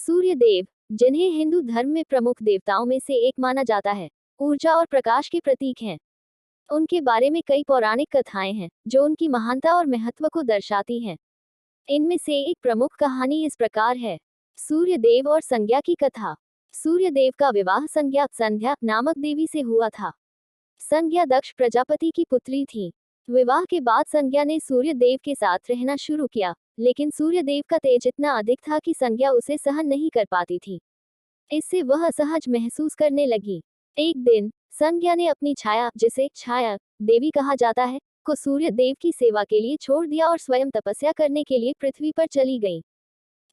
सूर्य देव, जिन्हें हिंदू धर्म में प्रमुख देवताओं में से एक माना जाता है, ऊर्जा और प्रकाश के प्रतीक हैं। उनके बारे में कई पौराणिक कथाएं हैं जो उनकी महानता और महत्व को दर्शाती हैं। इनमें से एक प्रमुख कहानी इस प्रकार है। सूर्य देव और संज्ञा की कथा। सूर्य देव का विवाह संध्या नामक देवी से हुआ था। संज्ञा दक्ष प्रजापति की पुत्री थी। विवाह के बाद संज्ञा ने सूर्य देव के साथ रहना शुरू किया, लेकिन सूर्य देव का तेज इतना अधिक था कि संज्ञा उसे सहन नहीं कर पाती थी। इससे वह असहज महसूस करने लगी। एक दिन संज्ञा ने अपनी छाया, जिसे छाया देवी कहा जाता है, को सूर्य देव की सेवा के लिए छोड़ दिया और स्वयं तपस्या करने के लिए पृथ्वी पर चली गई।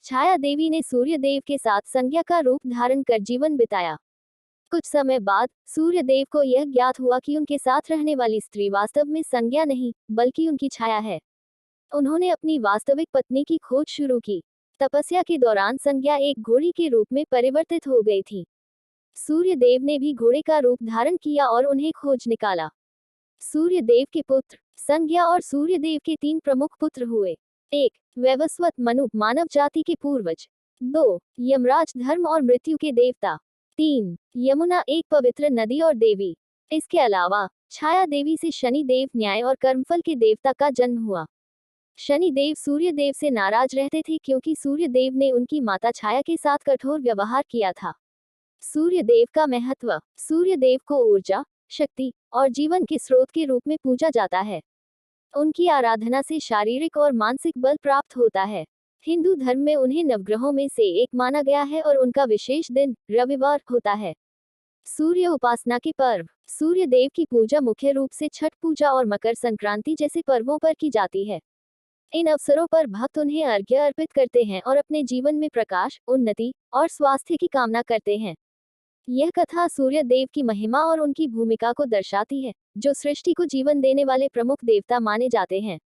छाया देवी ने सूर्य देव के साथ संज्ञा का रूप धारण कर जीवन बिताया। कुछ समय बाद सूर्य देव को यह ज्ञात हुआ कि उनके साथ रहने वाली स्त्री वास्तव में संज्ञा नहीं, बल्कि उनकी छाया है। उन्होंने अपनी वास्तविक पत्नी की खोज शुरू की। तपस्या के दौरान संज्ञा एक घोड़ी के रूप में परिवर्तित हो गई थी। सूर्य देव ने भी घोड़े का रूप धारण किया और उन्हें खोज निकाला। सूर्य देव के पुत्र संज्ञा और सूर्य देव के 3 प्रमुख पुत्र हुए। 1. वैवस्वत मनु, मानव जाति के पूर्वज। 2. यमराज, धर्म और मृत्यु के देवता। 3. यमुना, एक पवित्र नदी और देवी। इसके अलावा छाया देवी से शनि देव, न्याय और कर्मफल के देवता का जन्म हुआ। शनि देव सूर्य देव से नाराज रहते थे क्योंकि सूर्य देव ने उनकी माता छाया के साथ कठोर व्यवहार किया था। सूर्य देव का महत्व। सूर्य देव को ऊर्जा, शक्ति और जीवन के स्रोत के रूप में पूजा जाता है। उनकी आराधना से शारीरिक और मानसिक बल प्राप्त होता है। हिंदू धर्म में उन्हें नवग्रहों में से एक माना गया है और उनका विशेष दिन रविवार होता है। सूर्य उपासना के पर्व। सूर्य देव की पूजा मुख्य रूप से छठ पूजा और मकर संक्रांति जैसे पर्वों पर की जाती है। इन अवसरों पर भक्त उन्हें अर्घ्य अर्पित करते हैं और अपने जीवन में प्रकाश, उन्नति और स्वास्थ्य की कामना करते हैं। यह कथा सूर्य देव की महिमा और उनकी भूमिका को दर्शाती है, जो सृष्टि को जीवन देने वाले प्रमुख देवता माने जाते हैं।